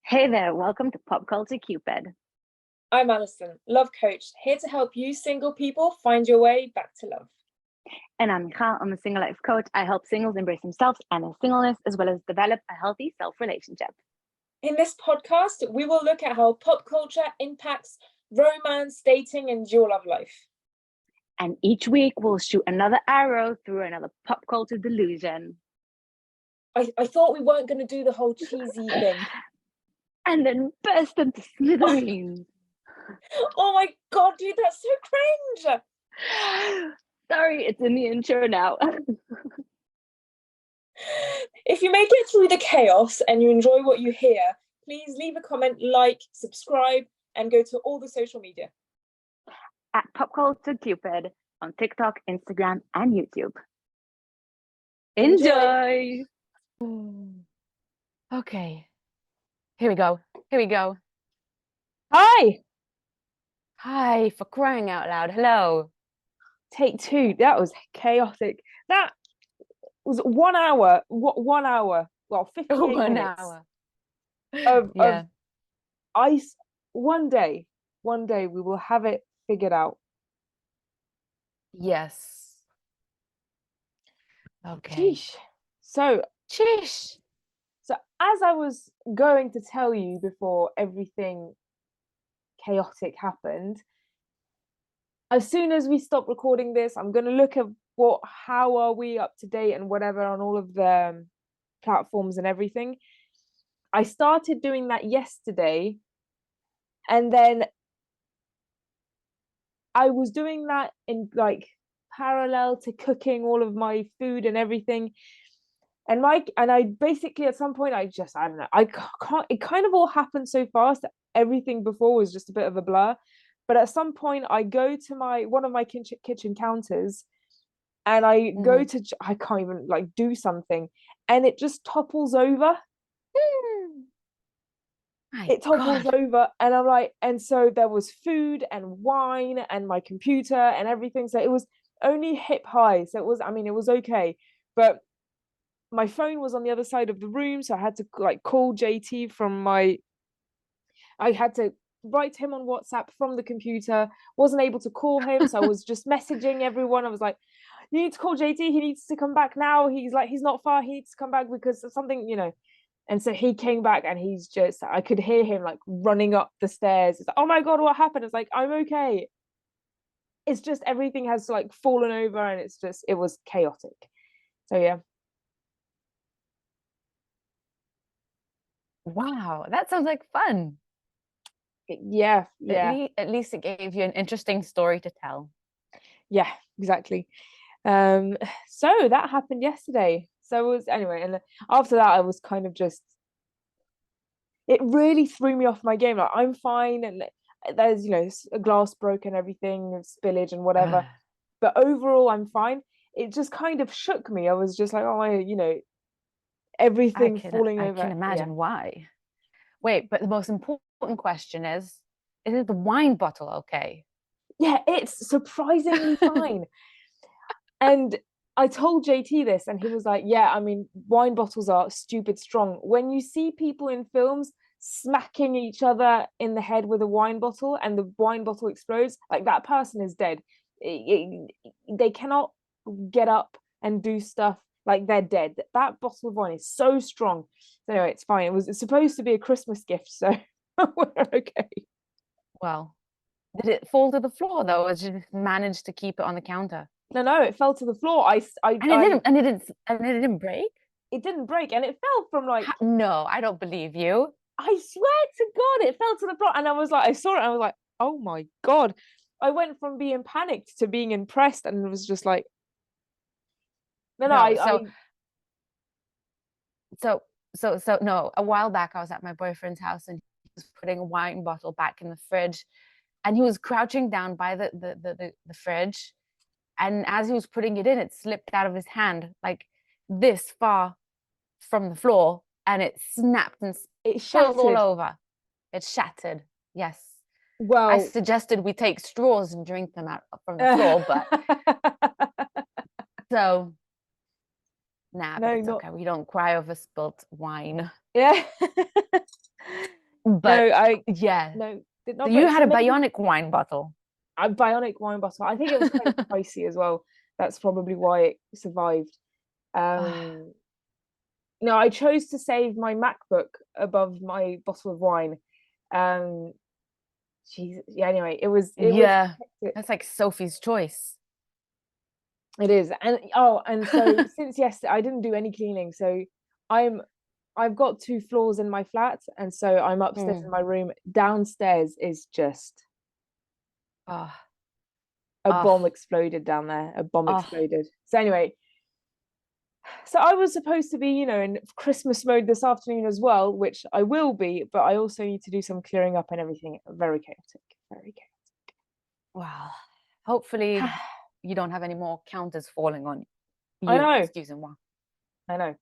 Hey there, welcome to Pop Culture Cupid. I'm Alison, love coach, here to help you single people find your way back to love. And I'm Michal, I'm a single life coach. I help singles embrace themselves and their singleness, as well as develop a healthy self-relationship. In this podcast, we will look at how pop culture impacts romance, dating, and your love life. And each week we'll shoot another arrow through another pop culture delusion. I thought we weren't going to do the whole cheesy thing. And then burst into smithereens. Oh my god, dude, that's so cringe! Sorry, it's in the intro now. If you make it through the chaos and you enjoy what you hear, please leave a comment, like, subscribe, and go to all the social media. At Pop Culture Cupid on TikTok, Instagram, and YouTube. Enjoy! Okay. Here we go. Hi. Hi, for crying out loud. Hello. Take two. That was chaotic. That was 1 hour. What 1 hour? Well, 58 1 minutes hour. of Yeah. ice. One day we will have it figured out. Yes. Okay. Sheesh. So Sheesh. as I was going to tell you before everything chaotic happened, as soon as we stop recording this, I'm going to look at how are we up to date and whatever on all of the platforms and everything. I started doing that yesterday, and then I was doing that in like parallel to cooking all of my food and everything. And I basically at some point I don't know, I can't, it kind of all happened so fast that everything before was just a bit of a blur. But at some point I go to one of my kitchen counters, and I go to, I can't even like do something, and it just topples over. It topples over, and I'm like, and so there was food and wine and my computer and everything. So it was only hip high. So it was okay. But my phone was on the other side of the room, so I had to like call JT I had to write him on WhatsApp from the computer. Wasn't able to call him, so I was just messaging everyone. I was like, you need to call JT, he needs to come back now. He's not far, he needs to come back because of something, And so he came back, and I could hear him like running up the stairs. It's like, oh my god, what happened? It's like, I'm okay. It's just everything has like fallen over, and it was chaotic. So yeah. Wow, that sounds like fun. Yeah. At least it gave you an interesting story to tell. Yeah, exactly. So that happened yesterday. So it was, anyway, and after that I was kind of just, it really threw me off my game. Like, I'm fine, and there's a glass broke and everything, spillage and whatever, but overall I'm fine. It just kind of shook me. I was just like, oh, everything falling over. I can imagine why. Wait, but the most important question is it the wine bottle okay? Yeah, it's surprisingly fine. And I told JT this, and he was like, yeah, I mean, wine bottles are stupid strong. When you see people in films smacking each other in the head with a wine bottle and the wine bottle explodes, like, that person is dead. They cannot get up and do stuff, like, they're dead. That bottle of wine is so strong. So anyway, it's fine. It's supposed to be a Christmas gift, so we're okay. Well, did it fall to the floor though, or did you manage to keep it on the counter? No, it fell to the floor. And it didn't break? It didn't break, and it fell from like... No, I don't believe you. I swear to God, it fell to the floor. And I was like, I saw it, and I was like, oh my God. I went from being panicked to being impressed, and it was just like... No, a while back I was at my boyfriend's house, and he was putting a wine bottle back in the fridge, and he was crouching down by the fridge, and as he was putting it in, it slipped out of his hand like this far from the floor, and it snapped and it spilled all over. It shattered. Yes. Well, I suggested we take straws and drink them out from the floor, but so Nah, No, but it's not okay. We don't cry over spilt wine. yeah. But no, yeah. no, did So not. you But had a maybe bionic wine bottle. a bionic wine bottle. I think it was kind of pricey as well. That's probably why it survived. No, I chose to save my MacBook above my bottle of wine. Um, yeah. Anyway, it was Yeah, hectic. that's like Sophie's choice. It is, and so since yesterday, I didn't do any cleaning. So I've got 2 floors in my flat, and so I'm upstairs in my room. Downstairs is just Oh, a oh, bomb exploded down there. A bomb oh. exploded. So anyway, so I was supposed to be, in Christmas mode this afternoon as well, which I will be, but I also need to do some clearing up and everything. Very chaotic. Very chaotic. Well, hopefully you don't have any more counters falling on you. I know. Excuse me. I know.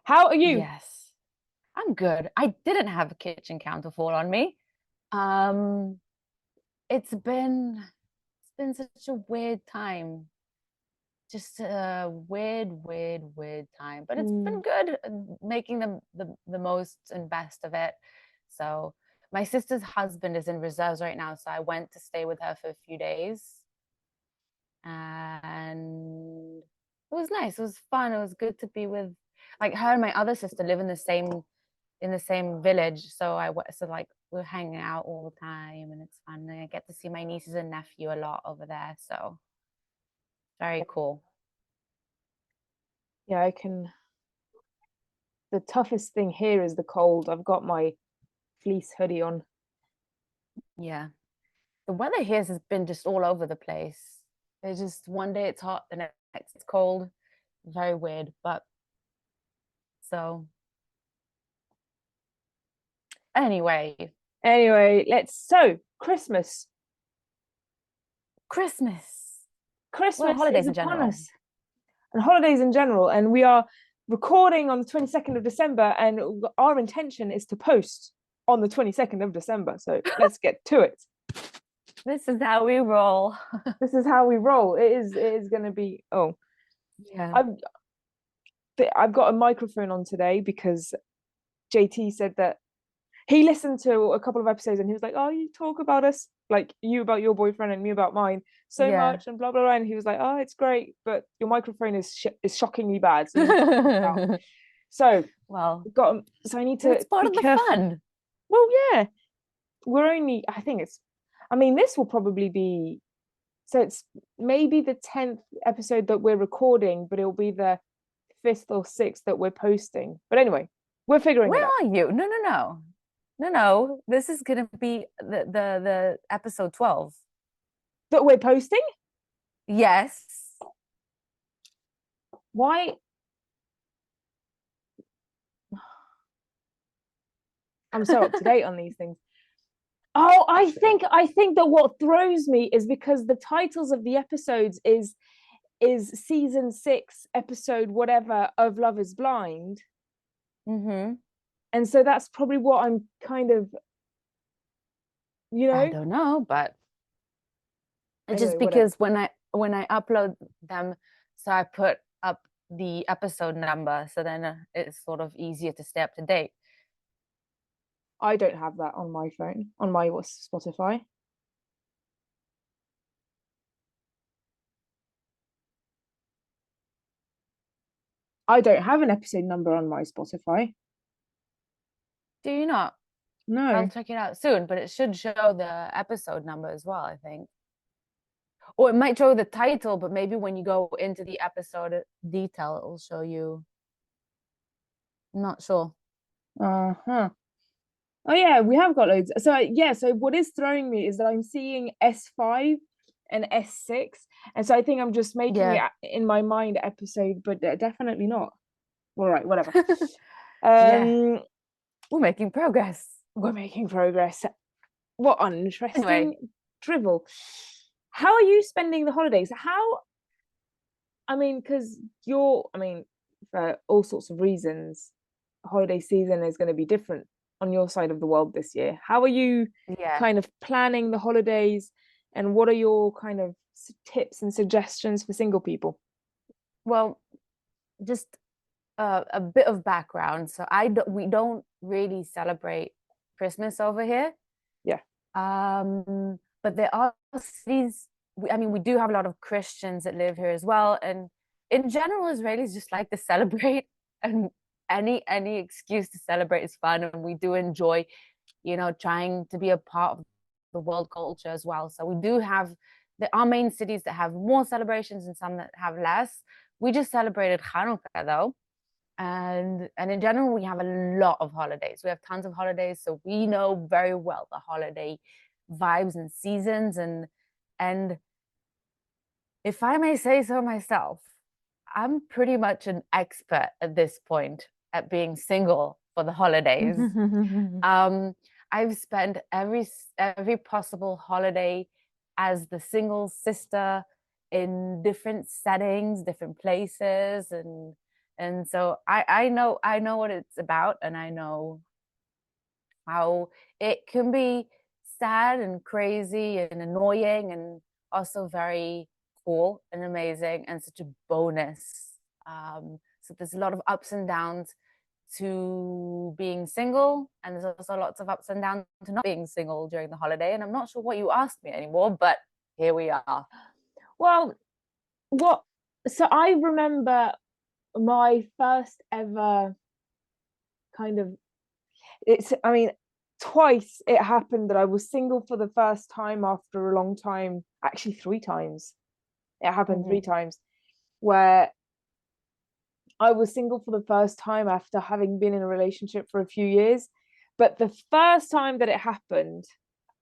How are you? Yes, I'm good. I didn't have a kitchen counter fall on me. It's been such a weird time. Just a weird time, but it's been good, making the most and best of it. So my sister's husband is in reserves right now, so I went to stay with her for a few days, and it was nice. It was fun. It was good to be with, like, her and my other sister live in the same village, so like we're hanging out all the time, and it's fun. And I get to see my nieces and nephew a lot over there, so very cool. Yeah, I can. The toughest thing here is the cold. I've got my fleece hoodie on. Yeah. The weather here has been just all over the place. It's just one day it's hot, the next it's cold. Very weird, but so anyway, So Christmas well, holidays is in upon general. us, and holidays in general, and we are recording on the 22nd of December, and our intention is to post on the 22nd of December. So let's get to it. This is how we roll. This is how we roll. It is going to be. Oh, Yeah. I've got a microphone on today because JT said that he listened to a couple of episodes and he was like, "Oh, you talk about us, like you about your boyfriend and me about mine so much," and blah blah blah. And he was like, "Oh, it's great, but your microphone is shockingly bad." So, Well, I need to. it's part be of the careful. fun. Well, yeah, I think it's. I mean, this will probably be. So it's maybe the 10th episode that we're recording, but it'll be the 5th or 6th that we're posting. But anyway, we're figuring it out. Where are you? No. This is gonna be the episode 12. That we're posting? Yes. Why? I'm so up to date on these things. Oh, I think that what throws me is because the titles of the episodes is season 6, episode whatever of Love Is Blind. Mm-hmm. And so that's probably what I'm kind of, I don't know, but anyway, just because when I upload them, so I put up the episode number, so then it's sort of easier to stay up to date. I don't have that on my phone, on my Spotify. I don't have an episode number on my Spotify. Do you not? No. I'll check it out soon, but it should show the episode number as well, I think. Or it might show the title, but maybe when you go into the episode detail, it will show you. I'm not sure. Uh-huh. Oh yeah, we have got loads. So yeah, so what is throwing me is that I'm seeing S5 and S6, and so I think I'm just making it in my mind episode, but definitely not. All right, whatever. We're making progress. We're making progress. What uninteresting drivel. How are you spending the holidays? Because for all sorts of reasons, holiday season is going to be different on your side of the world this year. How are you kind of planning the holidays, and what are your kind of tips and suggestions for single people? Well, just a bit of background. So we don't really celebrate Christmas over here. Yeah. But there are cities. I mean, we do have a lot of Christians that live here as well, and in general, Israelis just like to celebrate, and any excuse to celebrate is fun, and we do enjoy, trying to be a part of the world culture as well. So we do have there are main cities that have more celebrations and some that have less. We just celebrated Hanukkah though, and in general we have a lot of holidays. We have tons of holidays, so we know very well the holiday vibes and seasons, and if I may say so myself, I'm pretty much an expert at this point at being single for the holidays. I've spent every possible holiday as the single sister in different settings, different places, and so I know what it's about, and I know how it can be sad and crazy and annoying, and also very cool and amazing and such a bonus. So there's a lot of ups and downs to being single, and there's also lots of ups and downs to not being single during the holiday. And I'm not sure what you asked me anymore, but here we are. Well, so I remember my first ever kind of, twice it happened that I was single for the first time after a long time. Actually, 3 times. It happened 3 times where I was single for the first time after having been in a relationship for a few years. But the first time that it happened,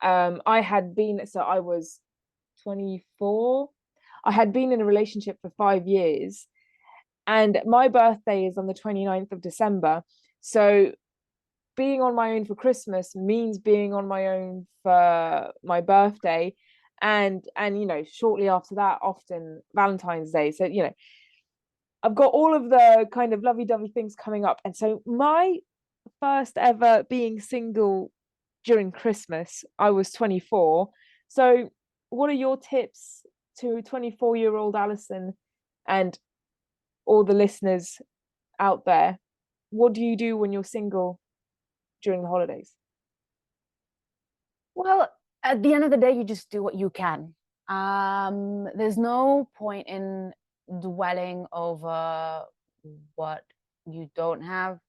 I was 24. I had been in a relationship for 5 years, and my birthday is on the 29th of December. So being on my own for Christmas means being on my own for my birthday, and shortly after that, often Valentine's Day. So I've got all of the kind of lovey-dovey things coming up. And so my first ever being single during Christmas, I was 24. So what are your tips to 24-year-old Alison and all the listeners out there? What do you do when you're single during the holidays? Well, at the end of the day, you just do what you can. There's no point in dwelling over what you don't have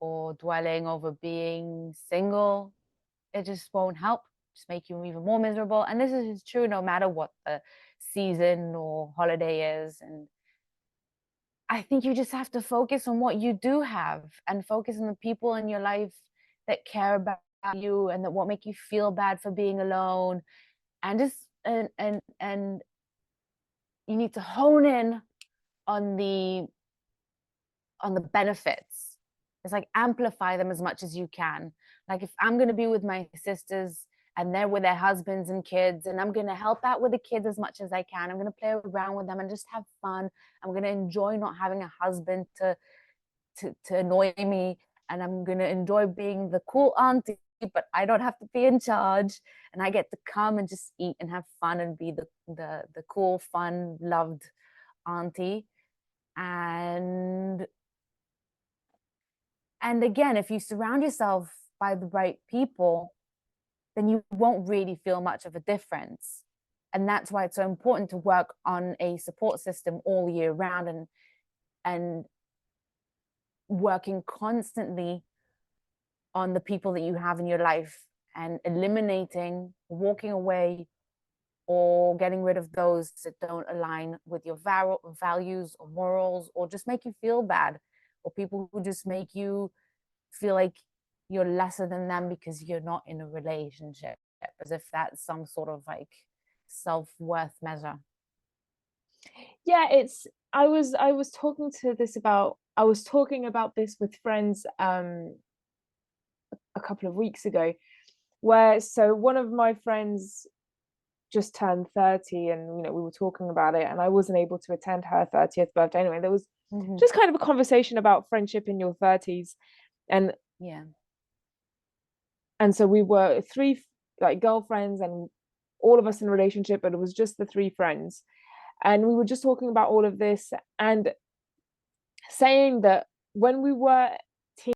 or dwelling over being single. It just won't help, just make you even more miserable. And this is true no matter what the season or holiday is. And I think you just have to focus on what you do have and focus on the people in your life that care about you and that won't make you feel bad for being alone. And just and you need to hone in on the benefits. It's like amplify them as much as you can. Like if I'm going to be with my sisters and they're with their husbands and kids, and I'm going to help out with the kids as much as I can, I'm going to play around with them and just have fun. I'm going to enjoy not having a husband to annoy me, and I'm going to enjoy being the cool auntie, but I don't have to be in charge, and I get to come and just eat and have fun and be the cool, fun, loved auntie. And again, if you surround yourself by the right people, then you won't really feel much of a difference. And that's why it's so important to work on a support system all year round, and working constantly on the people that you have in your life and eliminating, walking away, or getting rid of those that don't align with your values or morals, or just make you feel bad, or people who just make you feel like you're lesser than them because you're not in a relationship, as if that's some sort of like self-worth measure. Yeah, I was talking about this with friends a couple of weeks ago, where so one of my friends just turned 30, and we were talking about it, and I wasn't able to attend her 30th birthday. Anyway, there was just kind of a conversation about friendship in your 30s, and so we were 3 like girlfriends and all of us in a relationship, but it was just the 3 friends, and we were just talking about all of this. And saying that when we were